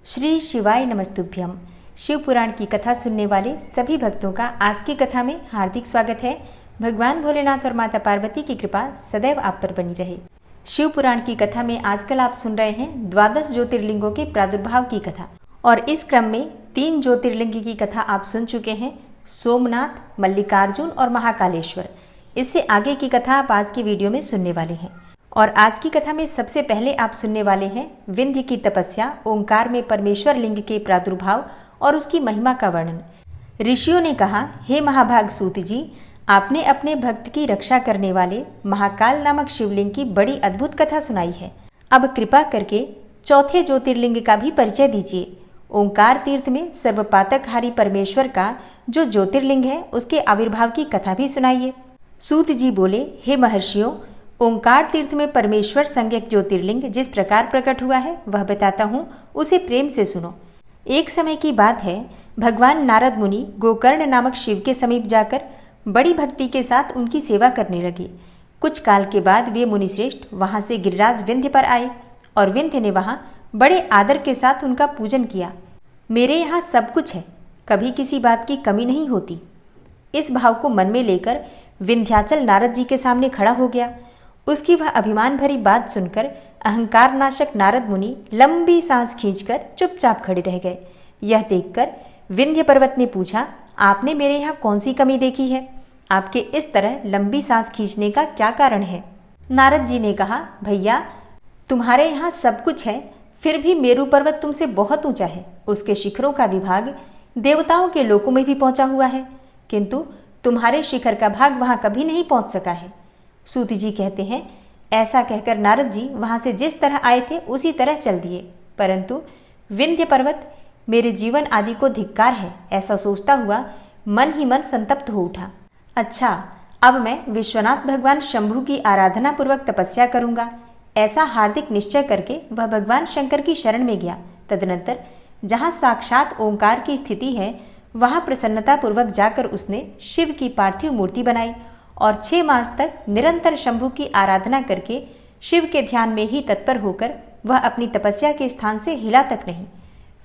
श्री शिवाय नमस्तुभ्यम। शिव पुराण की कथा सुनने वाले सभी भक्तों का आज की कथा में हार्दिक स्वागत है। भगवान भोलेनाथ और माता पार्वती की कृपा सदैव आप पर बनी रहे। शिव पुराण की कथा में आजकल आप सुन रहे हैं 12 ज्योतिर्लिंगों के प्रादुर्भाव की कथा, और इस क्रम में 3 ज्योतिर्लिंग की कथा आप सुन चुके हैं, सोमनाथ, मल्लिकार्जुन और महाकालेश्वर। इससे आगे की कथा आप आज की वीडियो में सुनने वाले हैं। और आज की कथा में सबसे पहले आप सुनने वाले हैं विंध्य की तपस्या, ओंकार में परमेश्वर लिंग के प्रादुर्भाव और उसकी महिमा का वर्णन। ऋषियों ने कहा, हे महाभाग सूत जी, आपने अपने भक्त की रक्षा करने वाले महाकाल नामक शिवलिंग की बड़ी अद्भुत कथा सुनाई है। अब कृपा करके चौथे ज्योतिर्लिंग का भी परिचय दीजिए। ओंकार तीर्थ में सर्वपातकहारी परमेश्वर का जो ज्योतिर्लिंग है उसके आविर्भाव की कथा भी सुनाइए। सूत जी बोले, हे महर्षियों, ओंकार तीर्थ में परमेश्वर संज्ञक ज्योतिर्लिंग जिस प्रकार प्रकट हुआ है वह बताता हूँ, उसे प्रेम से सुनो। एक समय की बात है, भगवान नारद मुनि गोकर्ण नामक शिव के समीप जाकर बड़ी भक्ति के साथ उनकी सेवा करने लगे। कुछ काल के बाद वे मुनिश्रेष्ठ वहाँ से गिरिराज विंध्य पर आए और विंध्य ने वहाँ बड़े आदर के साथ उनका पूजन किया। मेरे यहाँ सब कुछ है, कभी किसी बात की कमी नहीं होती। इस भाव को मन में लेकर विंध्याचल नारद जी के सामने खड़ा हो गया। उसकी वह अभिमान भरी बात सुनकर अहंकार नाशक नारद मुनि लंबी सांस खींचकर चुपचाप खड़े रह गए। यह देखकर विंध्य पर्वत ने पूछा, आपने मेरे यहाँ कौन सी कमी देखी है? आपके इस तरह लंबी सांस खींचने का क्या कारण है? नारद जी ने कहा, भैया, तुम्हारे यहाँ सब कुछ है, फिर भी मेरू पर्वत तुमसे बहुत ऊंचा है। उसके शिखरों का विभाग देवताओं के लोकों में भी पहुंचा हुआ है, किंतु तुम्हारे शिखर का भाग वहां कभी नहीं पहुंच सका है। सूत जी कहते हैं, ऐसा कहकर नारद जी वहां से जिस तरह आए थे उसी तरह चल दिए, परंतु विंध्य पर्वत मेरे जीवन आदि को धिक्कार है, ऐसा सोचता हुआ मन ही मन संतप्त हो उठा। अच्छा, अब मैं विश्वनाथ भगवान शंभु की आराधना पूर्वक तपस्या करूंगा, ऐसा हार्दिक निश्चय करके वह भगवान शंकर की शरण में गया। तदनंतर जहाँ साक्षात ओंकार की स्थिति है वहाँ प्रसन्नता पूर्वक जाकर उसने शिव की पार्थिव मूर्ति बनाई और 6 मास तक निरंतर शंभु की आराधना करके शिव के ध्यान में ही तत्पर होकर वह अपनी तपस्या के स्थान से हिला तक नहीं।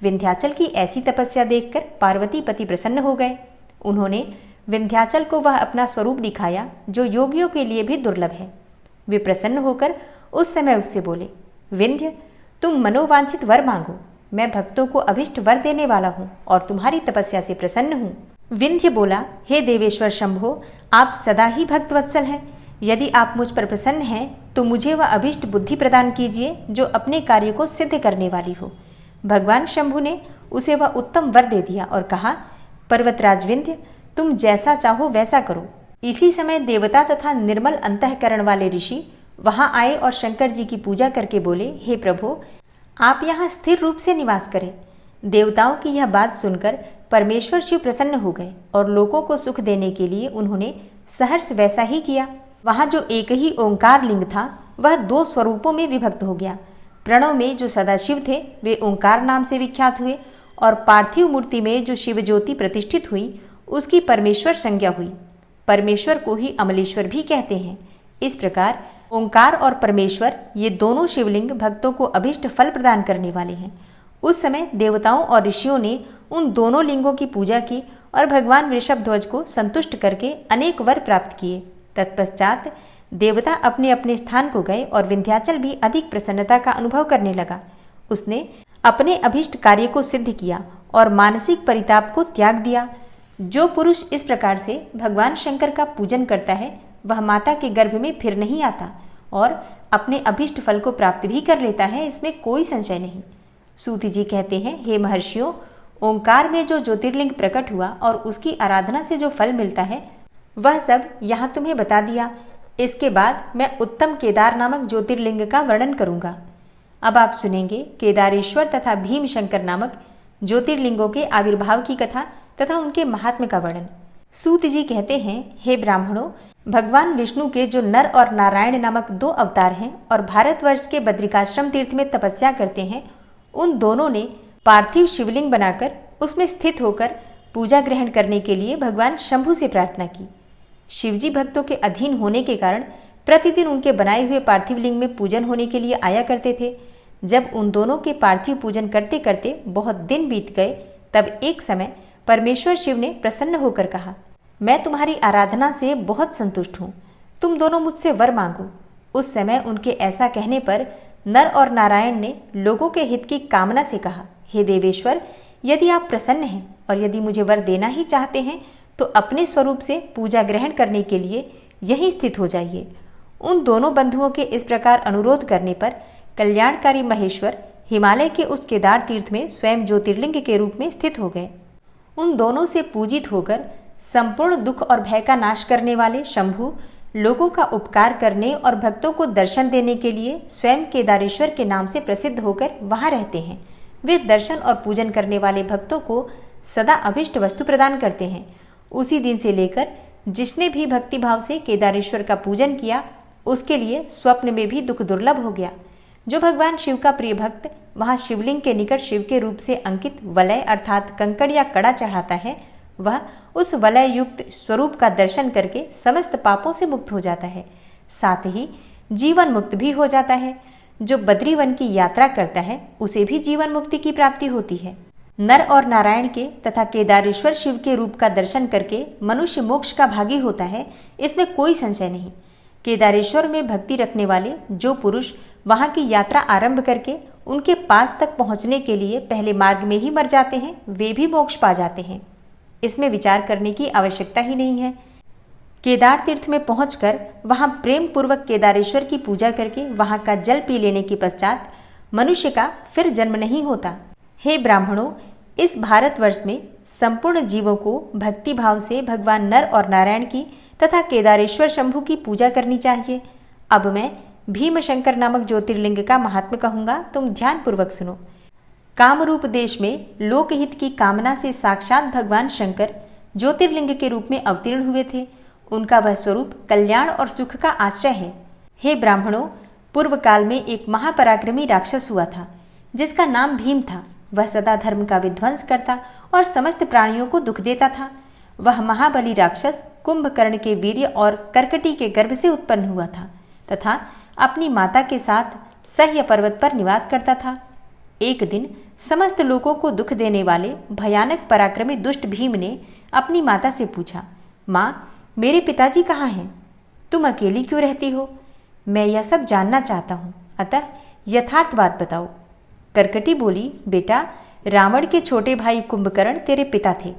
विंध्याचल की ऐसी तपस्या देखकर पार्वती पति प्रसन्न हो गए। उन्होंने विंध्याचल को वह अपना स्वरूप दिखाया जो योगियों के लिए भी दुर्लभ है। वे प्रसन्न होकर उस समय उससे बोले, विंध्य, तुम मनोवांछित वर मांगो, मैं भक्तों को अभिष्ट वर देने वाला हूँ और तुम्हारी तपस्या से प्रसन्न हूँ। विंध्य बोला, हे देवेश्वर शंभो, आप सदा ही भक्तवत्सल हैं। यदि आप मुझ पर प्रसन्न हैं तो मुझे वह अभिष्ट बुद्धि प्रदान कीजिए जो अपने कार्य को सिद्ध करने वाली हो। भगवान शंभु ने उसे वह उत्तम वर दे दिया और कहा, पर्वतराज विंध्य, तुम जैसा चाहो वैसा करो। इसी समय देवता तथा निर्मल अंतःकरण वाले ऋषि वहां आए और शंकर जी की पूजा करके बोले, हे प्रभु, आप यहाँ स्थिर रूप से निवास करें। देवताओं की यह बात सुनकर परमेश्वर शिव प्रसन्न हो गए और लोगों को सुख देने के लिए उन्होंने सहर्ष वैसा ही किया। वहां जो एक ही ओंकार लिंग था वह 2 स्वरूपों में विभक्त हो गया। प्रणव में जो सदाशिव थे वे ओंकार नाम से विख्यात हुए, और पार्थिव मूर्ति में जो शिव ज्योति प्रतिष्ठित हुई उसकी परमेश्वर संज्ञा हुई। परमेश्वर को ही अमलेश्वर भी कहते हैं। इस प्रकार ओंकार और परमेश्वर ये दोनों शिवलिंग भक्तों को अभिष्ट फल प्रदान करने वाले हैं। उस समय देवताओं और ऋषियों ने उन दोनों लिंगों की पूजा की और भगवान वृषभध्वज को संतुष्ट करके अनेक वर प्राप्त किए। तत्पश्चात देवता अपने अपने स्थान को गए और विंध्याचल भी अधिक प्रसन्नता का अनुभव करने लगा। उसने अपने अभिष्ट कार्य को सिद्ध किया और मानसिक परिताप को त्याग दिया। जो पुरुष इस प्रकार से भगवान शंकर का पूजन करता है वह माता के गर्भ में फिर नहीं आता और अपने अभिष्ट फल को प्राप्त भी कर लेता है, इसमें कोई संशय नहीं। सूत जी कहते हैं, हे महर्षियों, ओंकार में जो ज्योतिर्लिंग प्रकट हुआ और उसकी आराधना से जो फल मिलता है वह सब यहाँ तुम्हें बता दिया। इसके बाद मैं उत्तम केदार नामक ज्योतिर्लिंग का वर्णन करूंगा। अब आप सुनेंगे केदारेश्वर तथा भीम शंकर नामक ज्योतिर्लिंगों के आविर्भाव की कथा तथा उनके महात्म्य का वर्णन। सूत जी कहते हैं, हे ब्राह्मणों, भगवान विष्णु के जो नर और नारायण नामक 2 अवतार हैं और भारतवर्ष के बद्रिकाश्रम तीर्थ में तपस्या करते हैं, उन दोनों ने पार्थिव शिवलिंग बनाकर उसमें स्थित होकर पूजा ग्रहण करने के लिए भगवान शंभु से प्रार्थना की। शिवजी भक्तों के अधीन होने के कारण प्रतिदिन उनके बनाए हुए पार्थिव लिंग में पूजन होने के लिए आया करते थे। जब उन दोनों के पार्थिव पूजन करते करते बहुत दिन बीत गए, तब एक समय परमेश्वर शिव ने प्रसन्न होकर कहा, मैं तुम्हारी आराधना से बहुत संतुष्ट हूँ, तुम दोनों मुझसे वर मांगो। उस समय उनके ऐसा कहने पर नर और नारायण ने लोगों के हित की कामना से कहा, हे देवेश्वर, यदि आप प्रसन्न हैं और यदि मुझे वर देना ही चाहते हैं तो अपने स्वरूप से पूजा ग्रहण करने के लिए यहीं स्थित हो जाइए। उन दोनों बंधुओं के इस प्रकार अनुरोध करने पर कल्याणकारी महेश्वर हिमालय के उस केदार तीर्थ में स्वयं ज्योतिर्लिंग के रूप में स्थित हो गए। उन दोनों से पूजित होकर संपूर्ण दुख और भय का नाश करने वाले शंभु लोगों का उपकार करने और भक्तों को दर्शन देने के लिए स्वयं केदारेश्वर के नाम से प्रसिद्ध होकर वहां रहते हैं। वे दर्शन और पूजन करने वाले भक्तों को सदा अभिष्ट वस्तु प्रदान करते हैं। उसी दिन से लेकर जिसने भी भक्ति भाव से केदारेश्वर का पूजन किया उसके लिए स्वप्न में भी दुख दुर्लभ हो गया। जो भगवान शिव का प्रिय भक्त वहां शिवलिंग के निकट शिव के रूप से अंकित वलय अर्थात कंकड़ या कड़ा चढ़ाता है, वह उस वलय युक्त स्वरूप का दर्शन करके समस्त पापों से मुक्त हो जाता है, साथ ही जीवन मुक्त भी हो जाता है। जो बद्रीवन की यात्रा करता है उसे भी जीवन मुक्ति की प्राप्ति होती है। नर और नारायण के तथा केदारेश्वर शिव के रूप का दर्शन करके मनुष्य मोक्ष का भागी होता है, इसमें कोई संशय नहीं। केदारेश्वर में भक्ति रखने वाले जो पुरुष वहां की यात्रा आरंभ करके उनके पास तक पहुंचने के लिए पहले मार्ग में ही मर जाते हैं, वे भी मोक्ष पा जाते हैं। इसमें विचार करने की आवश्यकता ही नहीं है। केदार तीर्थ में पहुंचकर वहां प्रेम पूर्वक केदारेश्वर की पूजा करके वहां का जल पी लेने के पश्चात मनुष्य का फिर जन्म नहीं होता। हे ब्राह्मणों, इस भारतवर्ष में संपूर्ण जीवों को भक्ति भाव से भगवान नर और नारायण की तथा केदारेश्वर शंभु की पूजा करनी चाहिए। अब मैं भीमशंकर नामक ज्योतिर्लिंग का महात्म्य कहूंगा, तुम ध्यान पूर्वक सुनो। कामरूप देश में लोकहित की कामना से साक्षात भगवान शंकर ज्योतिर्लिंग के रूप में अवतीर्ण हुए थे। उनका वह स्वरूप कल्याण और सुख का आश्रय है। हे ब्राह्मणों, पूर्व काल में एक महापराक्रमी राक्षस हुआ था जिसका नाम भीम था। वह सदा धर्म का विध्वंस करता और समस्त प्राणियों को दुख देता था। वह महाबली राक्षस कुंभकर्ण के वीर्य और कर्कटी के गर्भ से उत्पन्न हुआ था तथा अपनी माता के साथ सह्य पर्वत पर निवास करता था। एक दिन समस्त लोगों को दुख देने वाले भयानक पराक्रमी दुष्ट भीम ने अपनी माता से पूछा, माँ, मेरे पिताजी कहाँ हैं? तुम अकेली क्यों रहती हो? मैं यह सब जानना चाहता हूँ, अतः यथार्थ बात बताओ। कर्कटी बोली, बेटा, रावण के छोटे भाई कुंभकर्ण तेरे पिता थे।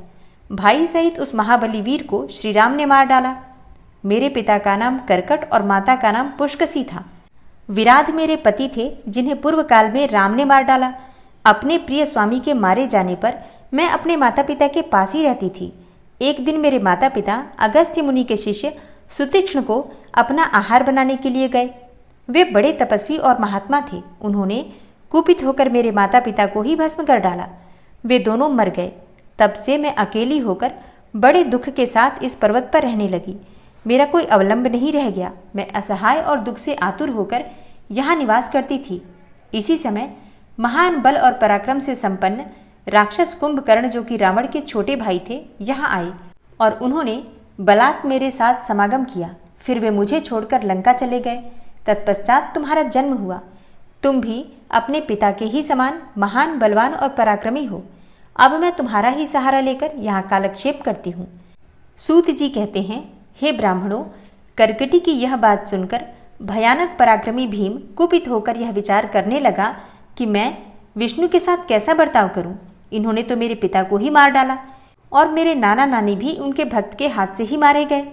भाई सहित उस महाबली वीर को श्री राम ने मार डाला। मेरे पिता का नाम कर्कट और माता का नाम पुष्कसी था। विराध मेरे पति थे जिन्हें पूर्व काल में राम ने मार डाला। अपने प्रिय स्वामी के मारे जाने पर मैं अपने माता पिता के पास ही रहती थी। एक दिन मेरे माता पिता अगस्त्य मुनि के शिष्य सुतीक्ष्ण को अपना आहार बनाने के लिए गए। वे बड़े तपस्वी और महात्मा थे। उन्होंने कुपित होकर मेरे माता पिता को ही भस्म कर डाला। वे दोनों मर गए। तब से मैं अकेली होकर बड़े दुख के साथ इस पर्वत पर रहने लगी। मेरा कोई अवलंब नहीं रह गया। मैं असहाय और दुख से आतुर होकर यहाँ निवास करती थी। इसी समय महान बल और पराक्रम से संपन्न राक्षस कुंभकर्ण, जो कि रावण के छोटे भाई थे, यहाँ आए और उन्होंने बलात् मेरे साथ समागम किया। फिर वे मुझे छोड़कर लंका चले गए। तत्पश्चात तुम्हारा जन्म हुआ। तुम भी अपने पिता के ही समान महान, बलवान और पराक्रमी हो। अब मैं तुम्हारा ही सहारा लेकर यहाँ कालक्षेप करती हूँ। सूत जी कहते हैं, हे ब्राह्मणों, कर्कटी की यह बात सुनकर भयानक पराक्रमी भीम कुपित होकर यह विचार करने लगा कि मैं विष्णु के साथ कैसा बर्ताव करूं। इन्होंने तो मेरे पिता को ही मार डाला और मेरे नाना नानी भी उनके भक्त के हाथ से ही मारे गए।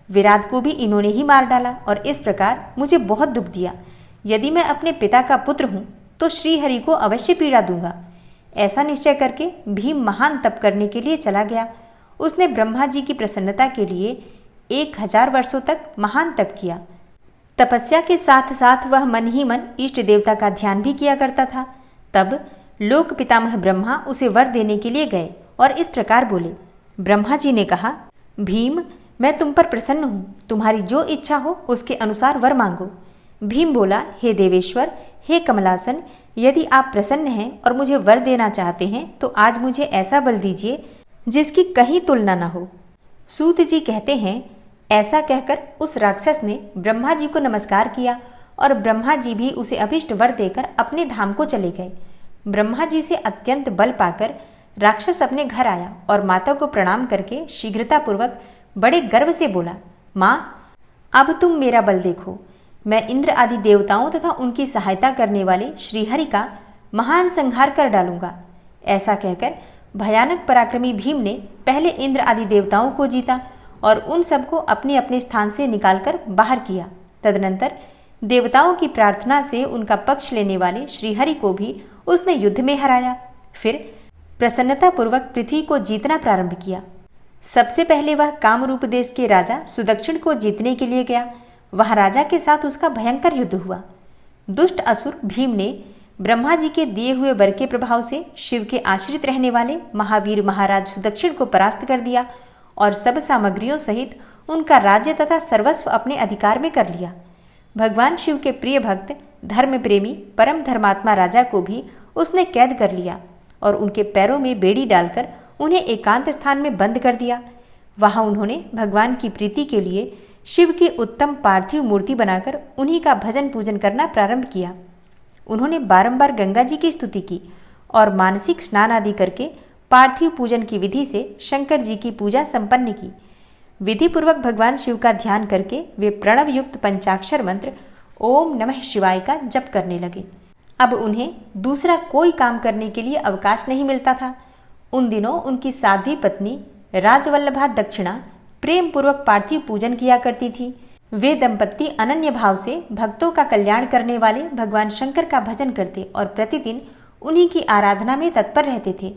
विराट को भी इन्होंने ही मार डाला और इस प्रकार मुझे बहुत दुख दिया। यदि मैं अपने पिता का पुत्र हूँ तो श्रीहरि को अवश्य पीड़ा दूंगा। ऐसा निश्चय करके भीम महान तप करने के लिए चला गया। उसने ब्रह्मा जी की प्रसन्नता के लिए 1000 वर्षों तक महान तप किया। तपस्या के साथ साथ वह मन ही मन इष्ट देवता का ध्यान भी किया करता था। तब लोक पितामह ब्रह्मा उसे वर देने के लिए गए और इस प्रकार बोले। ब्रह्मा जी ने कहा, भीम, मैं तुम पर प्रसन्न हूँ। तुम्हारी जो इच्छा हो उसके अनुसार वर मांगो। भीम बोला, हे देवेश्वर, हे कमलासन, यदि आप प्रसन्न हैं और मुझे वर देना चाहते हैं तो आज मुझे ऐसा बल दीजिए जिसकी कहीं तुलना न हो। सूत जी कहते हैं, ऐसा कहकर उस राक्षस ने ब्रह्मा जी को नमस्कार किया और ब्रह्मा जी भी उसे अभिष्ट वर देकर अपने धाम को चले गए। ब्रह्मा जी से अत्यंत बल पाकर राक्षस अपने घर आया और माता को प्रणाम करके शीघ्रतापूर्वक बड़े गर्व से बोला, माँ, अब तुम मेरा बल देखो। मैं इंद्र आदि देवताओं तथा उनकी सहायता करने वाले श्रीहरि का महान संहार कर डालूंगा। ऐसा कहकर भयानक पराक्रमी भीम ने पहले इंद्र आदि देवताओं को जीता और उन सबको अपने अपने स्थान से निकालकर बाहर किया। तदनंतर देवताओं की प्रार्थना से उनका पक्ष लेने वाले श्रीहरि को भी उसने युद्ध में हराया। फिर प्रसन्नतापूर्वक पृथ्वी को जीतना प्रारंभ किया। सबसे पहले वह कामरूप देश के राजा सुदक्षिण को जीतने के लिए गया। वहां राजा के साथ उसका भयंकर युद्ध हुआ। दुष्ट असुर भीम ने ब्रह्मा जी के दिए हुए वर के प्रभाव से शिव के आश्रित रहने वाले महावीर महाराज सुदक्षिण को परास्त कर दिया और सब सामग्रियों सहित उनका राज्य तथा सर्वस्व अपने अधिकार में कर लिया। भगवान शिव के प्रिय भक्त धर्म प्रेमी परम धर्मात्मा राजा को भी उसने कैद कर लिया और उनके पैरों में बेड़ी डालकर उन्हें एकांत स्थान में बंद कर दिया। वहां उन्होंने भगवान की प्रीति के लिए शिव की उत्तम पार्थिव मूर्ति बनाकर उन्हीं का भजन पूजन करना प्रारंभ किया। उन्होंने बारंबार गंगा जी की स्तुति की और मानसिक स्नान आदि करके पार्थिव पूजन की विधि से शंकर जी की पूजा संपन्न की। विधि पूर्वक भगवान शिव का ध्यान करके वे प्रणव युक्त पंचाक्षर मंत्र ओम नमः शिवाय का जप करने लगे। अब उन्हें दूसरा कोई काम करने के लिए अवकाश नहीं मिलता था। उन दिनों उनकी साध्वी पत्नी राजवल्लभा दक्षिणा प्रेम पूर्वक पार्थिव पूजन किया करती थी। वे दंपत्ति अनन्य भाव से भक्तों का कल्याण करने वाले भगवान शंकर का भजन करते और प्रतिदिन उन्हीं की आराधना में तत्पर रहते थे।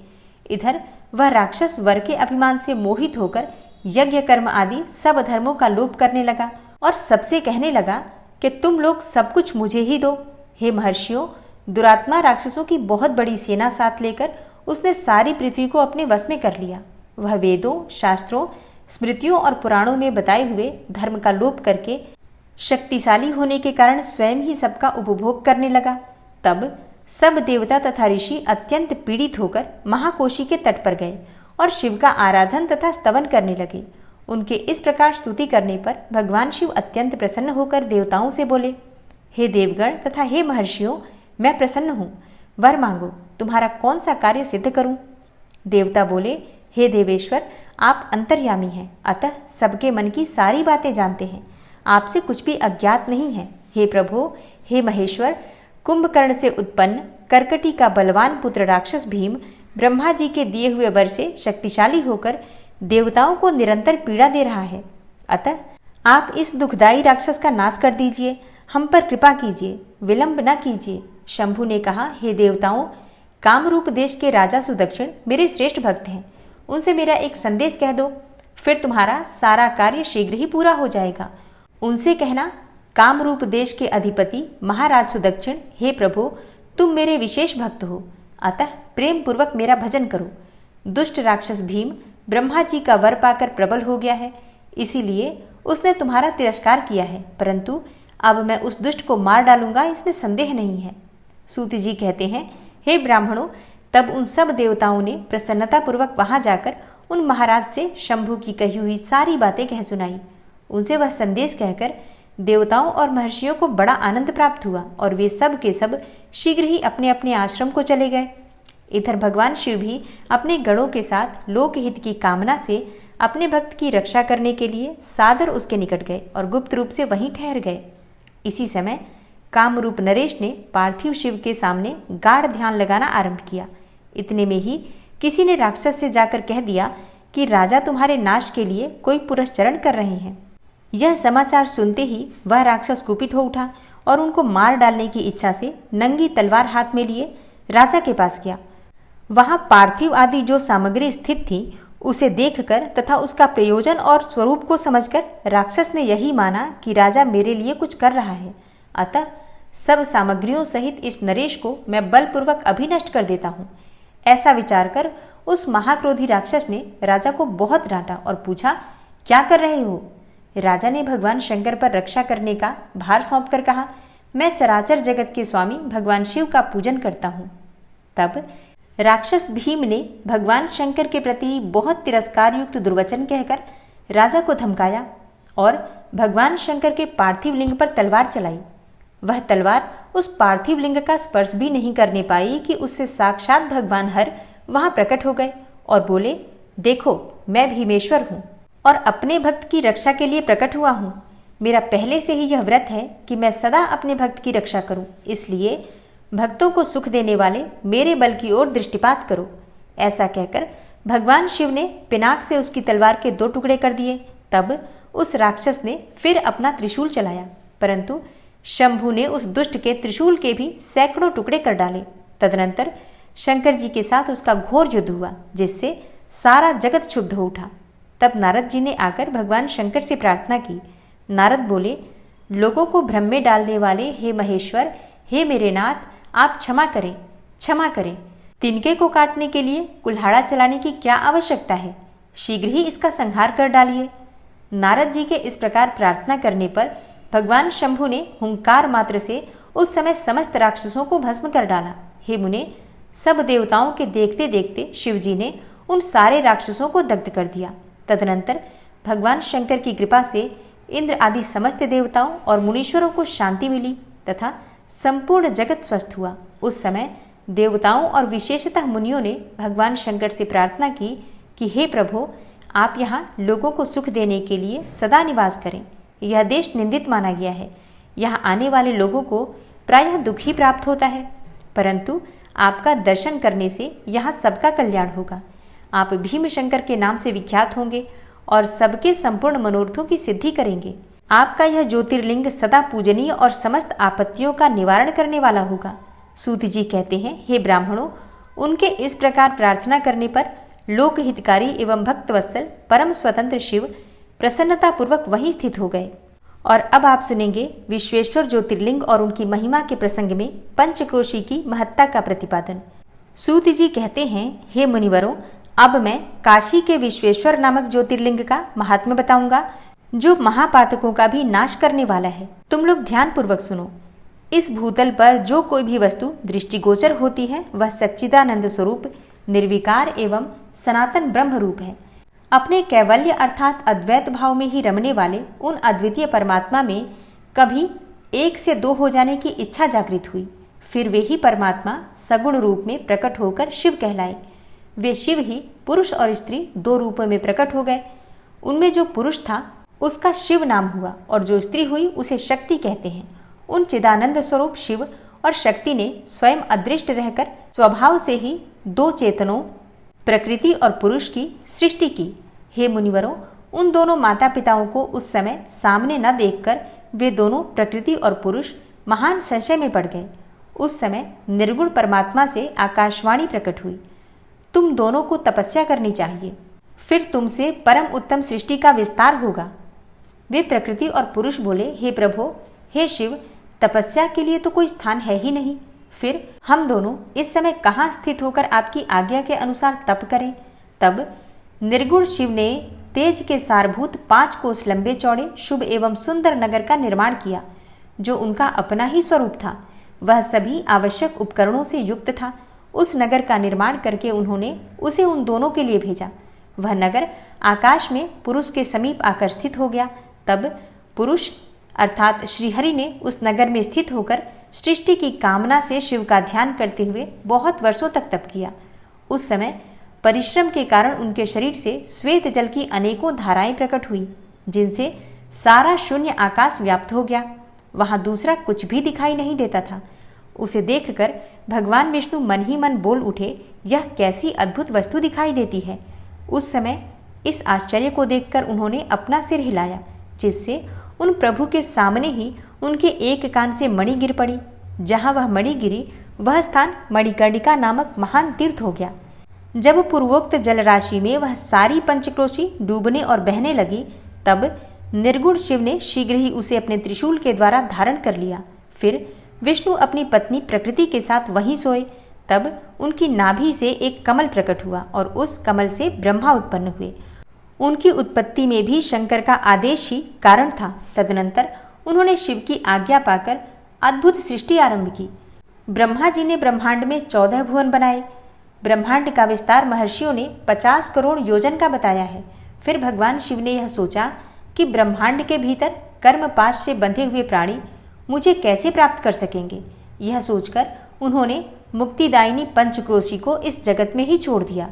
इधर वह राक्षस वर के अभिमान से मोहित होकर यज्ञ कर्म आदि सब धर्मों का लोप करने लगा और सबसे कहने लगा कि तुम लोग सब कुछ मुझे ही दो। हे महर्षियों, दुरात्मा राक्षसों की बहुत बड़ी सेना साथ लेकर उसने सारी पृथ्वी को अपने वश में कर लिया। वह वेदों, शास्त्रों, स्मृतियों और पुराणों में बताए हुए धर्म का लोप करके शक्तिशाली होने के कारण स्वयं ही सबका उपभोग करने लगा। तब सब देवता तथा ऋषि अत्यंत पीड़ित होकर महाकोशी के तट पर गए और शिव का आराधन तथा स्तवन करने लगे। उनके इस प्रकार स्तुति करने पर भगवान शिव अत्यंत प्रसन्न होकर देवताओं से बोले, हे देवगण तथा हे महर्षियों, मैं प्रसन्न हूँ, वर मांगो, तुम्हारा कौन सा कार्य सिद्ध करूं? देवता बोले, हे देवेश्वर, आप अंतर्यामी हैं, अतः सबके मन की सारी बातें जानते हैं, आपसे कुछ भी अज्ञात नहीं है। हे प्रभु, हे महेश्वर, कुंभकर्ण से उत्पन्न कर्कटी का बलवान पुत्र राक्षस भीम ब्रह्मा जी के दिए हुए वर से शक्तिशाली होकर देवताओं को निरंतर पीड़ा दे रहा है। अतः आप इस दुखदायी राक्षस का नाश कर दीजिए, हम पर कृपा कीजिए, विलंब न कीजिए। शंभु ने कहा, हे देवताओं, कामरूप देश के राजा सुदक्षिण मेरे श्रेष्ठ भक्त हैं, उनसे मेरा एक संदेश कह दो, फिर तुम्हारा सारा कार्य शीघ्र ही पूरा हो जाएगा। उनसे कहना, कामरूप देश के अधिपति महाराज सुदक्षिण, हे प्रभु, तुम मेरे विशेष भक्त हो, अतः प्रेम पूर्वक मेरा भजन करो। दुष्ट राक्षस भीम ब्रह्मा जी का वर पाकर प्रबल हो गया है, इसीलिए उसने तुम्हारा तिरस्कार किया है, परंतु अब मैं उस दुष्ट को मार डालूंगा, इसमें संदेह नहीं है। सूत जी कहते हैं, हे ब्राह्मणों, तब उन सब देवताओं ने प्रसन्नतापूर्वक वहां जाकर उन महाराज से शंभु की कही हुई सारी बातें कह सुनाई। उनसे वह संदेश कहकर देवताओं और महर्षियों को बड़ा आनंद प्राप्त हुआ और वे सब के सब शीघ्र ही अपने अपने आश्रम को चले गए। इधर भगवान शिव भी अपने गणों के साथ लोकहित की कामना से अपने भक्त की रक्षा करने के लिए सादर उसके निकट गए और गुप्त रूप से वहीं ठहर गए। इसी समय कामरूप नरेश ने पार्थिव शिव के सामने गाढ़ ध्यान लगाना आरंभ किया। इतने में ही किसी ने राक्षस से जाकर कह दिया कि राजा तुम्हारे नाश के लिए कोई पुरस्चरण कर रहे हैं। यह समाचार सुनते ही वह राक्षस कुपित हो उठा और उनको मार डालने की इच्छा से नंगी तलवार हाथ में लिए राजा के पास गया। वहां पार्थिव आदि जो सामग्री स्थित थी उसे देखकर तथा उसका प्रयोजन और स्वरूप को समझकर राक्षस ने यही माना कि राजा मेरे लिए कुछ कर रहा है, अतः सब सामग्रियों सहित इस नरेश को मैं बलपूर्वक अभी नष्ट कर देता हूँ। ऐसा विचार कर उस महाक्रोधी राक्षस ने राजा को बहुत डांटा और पूछा, क्या कर रहे हो? राजा ने भगवान शंकर पर रक्षा करने का भार सौंपकर कहा, मैं चराचर जगत के स्वामी भगवान शिव का पूजन करता हूँ। तब राक्षस भीम ने भगवान शंकर के प्रति बहुत तिरस्कार युक्त दुर्वचन कहकर राजा को धमकाया और भगवान शंकर के पार्थिव लिंग पर तलवार चलाई। वह तलवार उस पार्थिव लिंग का स्पर्श भी नहीं करने पाई कि उससे साक्षात भगवान हर वहां प्रकट हो गए और बोले, देखो मैं भीमेश्वर हूं और अपने भक्त की रक्षा के लिए प्रकट हुआ हूं। मेरा पहले से ही यह व्रत है कि मैं सदा अपने भक्त की रक्षा करूं, इसलिए भक्तों को सुख देने वाले मेरे बल की ओर दृष्टिपात करो। ऐसा कहकर भगवान शिव ने पिनाक से उसकी तलवार के 2 टुकड़े कर दिए। तब उस राक्षस ने फिर अपना त्रिशूल चलाया, परंतु शंभु ने उस दुष्ट के त्रिशूल के भी सैकड़ों टुकड़े कर डाले। तदनंतर शंकर जी के साथ उसका घोर युद्ध हुआ, जिससे सारा जगत क्षुब्ध हो उठा। तब नारद जी ने आकर भगवान शंकर से प्रार्थना की। नारद बोले, लोगों को भ्रम में डालने वाले हे महेश्वर, हे मेरे नाथ, आप क्षमा करें, क्षमा करें। तिनके को काटने के लिए कुल्हाड़ा चलाने की क्या आवश्यकता है? शीघ्र ही इसका संहार कर डालिए। नारद जी के इस प्रकार प्रार्थना करने पर भगवान शंभु ने हुंकार मात्र से उस समय समस्त राक्षसों को भस्म कर डाला। हे मुने, सब देवताओं के देखते देखते शिवजी ने उन सारे राक्षसों को दग्ध कर दिया। तदनंतर भगवान शंकर की कृपा से इंद्र आदि समस्त देवताओं और मुनीश्वरों को शांति मिली तथा संपूर्ण जगत स्वस्थ हुआ। उस समय देवताओं और विशेषतः मुनियों ने भगवान शंकर से प्रार्थना की कि हे प्रभु, आप यहाँ लोगों को सुख देने के लिए सदा निवास करें। यह देश निंदित माना गया है, यहाँ आने वाले लोगों को प्रायः दुख ही प्राप्त होता है, परंतु आपका दर्शन करने से यहाँ सबका कल्याण होगा। आप भीम शंकर के नाम से विख्यात होंगे और सबके संपूर्ण मनोरथों की सिद्धि करेंगे। आपका यह ज्योतिर्लिंग सदा पूजनीय और समस्त आपत्तियों का निवारण करने वाला होगा। सूत जी कहते हैं, हे ब्राह्मणों, उनके इस प्रकार प्रार्थना करने पर लोक हितकारी एवं भक्तवत्सल परम स्वतंत्र शिव प्रसन्नतापूर्वक वहीं स्थित हो गए। और अब आप सुनेंगे विश्वेश्वर ज्योतिर्लिंग और उनकी महिमा के प्रसंग में पंचक्रोशी की महत्ता का प्रतिपादन। सूत जी कहते हैं, हे मुनिवरों, अब मैं काशी के विश्वेश्वर नामक ज्योतिर्लिंग का महात्म्य बताऊंगा, जो महापातकों का भी नाश करने वाला है। तुम लोग ध्यान पूर्वक सुनो। इस भूतल पर जो कोई भी वस्तु दृष्टिगोचर होती है, वह सच्चिदानंद स्वरूप निर्विकार एवं सनातन ब्रह्म रूप है। अपने कैवल्य अर्थात अद्वैत भाव में ही रमने वाले उन अद्वितीय परमात्मा में कभी 1 से 2 हो जाने की इच्छा जागृत हुई। फिर वे ही परमात्मा सगुण रूप में प्रकट होकर शिव कहलाए। वे शिव ही पुरुष और स्त्री 2 रूपों में प्रकट हो गए। उनमें जो पुरुष था उसका शिव नाम हुआ और जो स्त्री हुई उसे शक्ति कहते हैं। उन चिदानंद स्वरूप शिव और शक्ति ने स्वयं अदृष्ट रहकर स्वभाव से ही 2 चेतनों प्रकृति और पुरुष की सृष्टि की। हे मुनिवरों, उन दोनों माता पिताओं को उस समय सामने न देखकर वे दोनों प्रकृति और पुरुष महान संशय में पड़ गए। उस समय निर्गुण परमात्मा से आकाशवाणी प्रकट हुई, तुम दोनों को तपस्या करनी चाहिए, फिर तुमसे परम उत्तम सृष्टि का विस्तार होगा। वे प्रकृति और पुरुष बोले, हे प्रभो, हे शिव, तपस्या के लिए तो कोई स्थान है ही नहीं, फिर हम दोनों इस समय कहाँ स्थित होकर आपकी आज्ञा के अनुसार तप करें। तब निर्गुण शिव ने तेज के सारभूत 5 कोस लंबे चौड़े शुभ एवं सुंदर नगर का निर्माण किया, जो उनका अपना ही स्वरूप था। वह सभी आवश्यक उपकरणों से युक्त था। उस नगर का निर्माण करके उन्होंने उसे उन दोनों के लिए भेजा। वह नगर आकाश में पुरुष के समीप आकर स्थित हो गया। तब पुरुष अर्थात श्रीहरि ने उस नगर में स्थित होकर सृष्टि की कामना से शिव का ध्यान करते हुए बहुत वर्षों तक तप किया। उस समय परिश्रम के कारण उनके शरीर से श्वेत जल की अनेकों धाराएं प्रकट हुई, जिनसे सारा शून्य आकाश व्याप्त हो गया। वहां दूसरा कुछ भी दिखाई नहीं देता था। उसे देखकर भगवान विष्णु मन ही मन बोल उठे, यह कैसी अद्भुत वस्तु दिखाई देती है। उस समय इस आश्चर्य को देखकर उन्होंने अपना सिर हिलाया, जिससे उन प्रभु के सामने ही उनके एक कान से मणि गिर पड़ी। जहाँ वह मणि गिरी वह स्थान मणिकर्णिका नामक महान तीर्थ हो गया। जब पूर्वोक्त जलराशि में वह सारी पंचक्रोशी डूबने और बहने लगी, तब निर्गुण शिव ने शीघ्र ही उसे अपने त्रिशूल के द्वारा धारण कर लिया। फिर विष्णु अपनी पत्नी प्रकृति के साथ वहीं सोए। तब उनकी नाभि से एक कमल प्रकट हुआ और उस कमल से ब्रह्मा उत्पन्न हुए। उनकी उत्पत्ति में भी शंकर का आदेश ही कारण था। तदनंतर उन्होंने शिव की आज्ञा पाकर अद्भुत सृष्टि आरंभ की। ब्रह्मा जी ने ब्रह्मांड में 14 भुवन बनाए। ब्रह्मांड का विस्तार महर्षियों ने 50 करोड़ योजन का बताया है। फिर भगवान शिव ने यह सोचा कि ब्रह्मांड के भीतर कर्मपाश से बंधे हुए प्राणी मुझे कैसे प्राप्त कर सकेंगे। यह सोचकर उन्होंने मुक्तिदायिनी पंचक्रोशी को इस जगत में ही छोड़ दिया।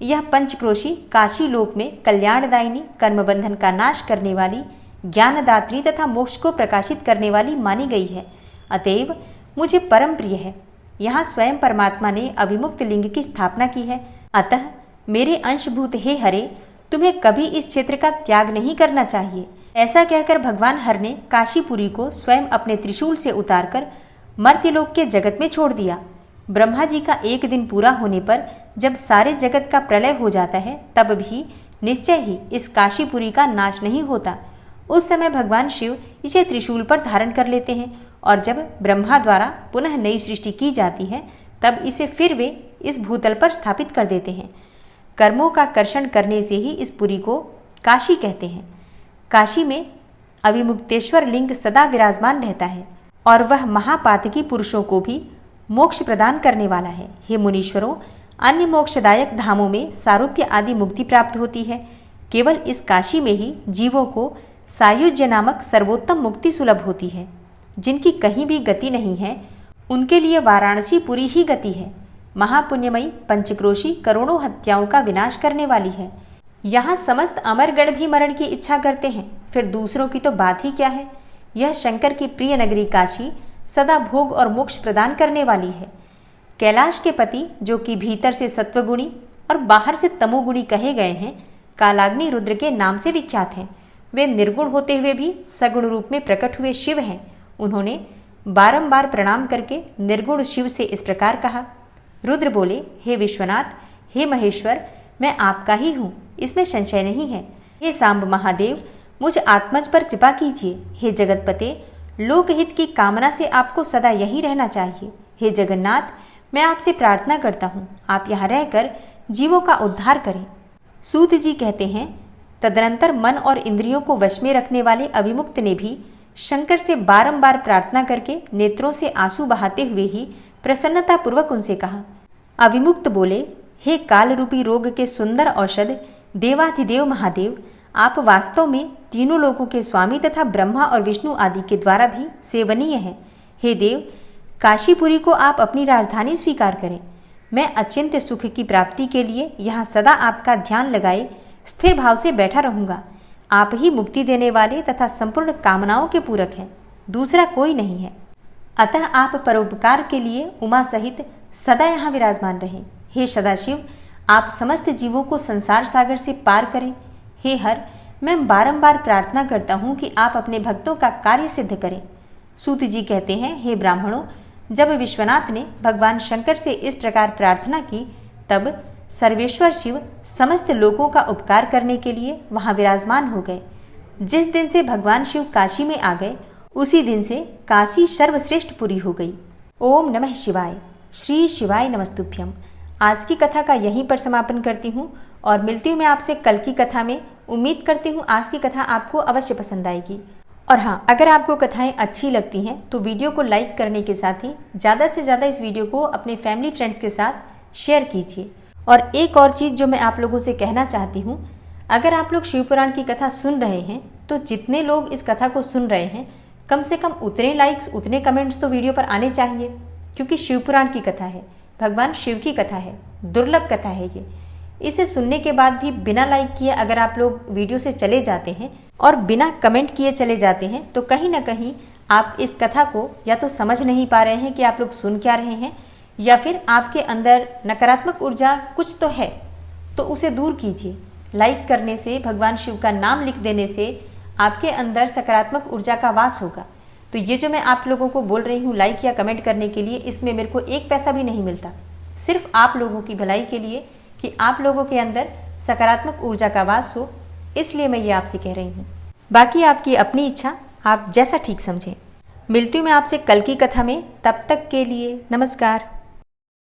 यह पंचक्रोशी काशी लोक में कल्याणदायिनी, कर्मबंधन का नाश करने वाली, ज्ञानदात्री तथा मोक्ष को प्रकाशित करने वाली मानी गई है। अतएव मुझे परम प्रिय है। यहाँ स्वयं परमात्मा ने अविमुक्त लिंग की स्थापना की है। अतः मेरे अंशभूत हे हरे, तुम्हें कभी इस क्षेत्र का त्याग नहीं करना चाहिए। ऐसा कहकर भगवान हर ने काशीपुरी को स्वयं अपने त्रिशूल से उतारकर मर्त्यलोक के जगत में छोड़ दिया। ब्रह्मा जी का एक दिन पूरा होने पर जब सारे जगत का प्रलय हो जाता है, तब भी निश्चय ही इस काशीपुरी का नाश नहीं होता। उस समय भगवान शिव इसे त्रिशूल पर धारण कर लेते हैं और जब ब्रह्मा द्वारा पुनः नई सृष्टि की जाती है, तब इसे फिर वे इस भूतल पर स्थापित कर देते हैं। कर्मों का कर्षण करने से ही इस पुरी को काशी कहते हैं। काशी में अविमुक्तेश्वर लिंग सदा विराजमान रहता है और वह महापातकी पुरुषों को भी मोक्ष प्रदान करने वाला है। हे मुनीश्वरों, अन्य मोक्षदायक धामों में सारूप्य आदि मुक्ति प्राप्त होती है। केवल इस काशी में ही जीवों को सायुज्य नामक सर्वोत्तम मुक्ति सुलभ होती है। जिनकी कहीं भी गति नहीं है, उनके लिए वाराणसी पुरी ही गति है। महापुण्यमयी पंचक्रोशी करोड़ों हत्याओं का विनाश करने वाली है। यहाँ समस्त अमरगण भी मरण की इच्छा करते हैं, फिर दूसरों की तो बात ही क्या है। यह शंकर की प्रिय नगरी काशी सदा भोग और मोक्ष प्रदान करने वाली है। कैलाश के पति, जो कि भीतर से सत्वगुणी और बाहर से तमोगुणी कहे गए हैं, कालाग्नि रुद्र के नाम से विख्यात हैं। वे निर्गुण होते हुए भी सगुण रूप में प्रकट हुए शिव हैं। उन्होंने बारंबार प्रणाम करके निर्गुण शिव से इस प्रकार कहा। रुद्र बोले, हे विश्वनाथ, हे महेश्वर, मैं आपका ही हूँ, इसमें संशय नहीं है। हे सांब महादेव, मुझ आत्मज पर कृपा कीजिए। हे जगतपते, लोकहित की कामना से आपको सदा यही रहना चाहिए। हे जगन्नाथ, मैं आपसे प्रार्थना करता हूँ, आप यहाँ रहकर जीवों का उद्धार करें। सूत जी कहते हैं, तदनंतर मन और इंद्रियों को वश में रखने वाले अविमुक्त ने भी शंकर से बारंबार प्रार्थना करके नेत्रों से आंसू बहाते हुए ही प्रसन्नता पूर्वक उनसे कहा। अविमुक्त बोले, हे काल रूपी रोग के सुंदर औषध देवाधिदेव महादेव, आप वास्तव में तीनों लोकों के स्वामी तथा ब्रह्मा और विष्णु आदि के द्वारा भी सेवनीय हैं। हे देव, काशीपुरी को आप अपनी राजधानी स्वीकार करें। मैं अचिंत्य सुख की प्राप्ति के लिए यहाँ सदा आपका ध्यान लगाए स्थिर भाव से बैठा रहूँगा। आप ही मुक्ति देने वाले तथा संपूर्ण कामनाओं के पूरक हैं, दूसरा कोई नहीं है। अतः आप परोपकार के लिए उमा सहित सदा यहाँ विराजमान रहें। हे सदाशिव, आप समस्त जीवों को संसार सागर से पार करें। हे हर, मैं बारंबार प्रार्थना करता हूँ कि आप अपने भक्तों का कार्य सिद्ध करें। सूत जी कहते हैं, हे ब्राह्मणों, जब विश्वनाथ ने भगवान शंकर से इस प्रकार प्रार्थना की, तब सर्वेश्वर शिव समस्त लोगों का उपकार करने के लिए वहां विराजमान हो गए। जिस दिन से भगवान शिव काशी में आ गए, उसी दिन से काशी सर्वश्रेष्ठ पुरी हो गई। ओम नमः शिवाय। श्री शिवाय नमस्तुभ्यम। आज की कथा का यहीं पर समापन करती हूँ और मिलती हूँ मैं आपसे कल की कथा में। उम्मीद करती हूँ आज की कथा आपको अवश्य पसंद आएगी। और हाँ, अगर आपको कथाएं अच्छी लगती हैं तो वीडियो को लाइक करने के साथ ही ज़्यादा से ज़्यादा इस वीडियो को अपने फैमिली फ्रेंड्स के साथ शेयर कीजिए। और एक और चीज़ जो मैं आप लोगों से कहना चाहती हूँ, अगर आप लोग शिवपुराण की कथा सुन रहे हैं तो जितने लोग इस कथा को सुन रहे हैं, कम से कम उतने लाइक्स उतने कमेंट्स तो वीडियो पर आने चाहिए, क्योंकि शिवपुराण की कथा है, भगवान शिव की कथा है, दुर्लभ कथा है ये। इसे सुनने के बाद भी बिना लाइक किए अगर आप लोग वीडियो से चले जाते हैं और बिना कमेंट किए चले जाते हैं, तो कहीं ना कहीं आप इस कथा को या तो समझ नहीं पा रहे हैं कि आप लोग सुन क्या रहे हैं, या फिर आपके अंदर नकारात्मक ऊर्जा कुछ तो है, तो उसे दूर कीजिए। लाइक करने से, भगवान शिव का नाम लिख देने से आपके अंदर सकारात्मक ऊर्जा का वास होगा। तो ये जो मैं आप लोगों को बोल रही हूँ लाइक या कमेंट करने के लिए, इसमें मेरे को एक पैसा भी नहीं मिलता, सिर्फ आप लोगों की भलाई के लिए, कि आप लोगों के अंदर सकारात्मक ऊर्जा का वास हो, इसलिए मैं ये आपसे कह रही हूँ। बाकी आपकी अपनी इच्छा, आप जैसा ठीक समझें। मिलती हूँ मैं आपसे कल की कथा में, तब तक के लिए नमस्कार।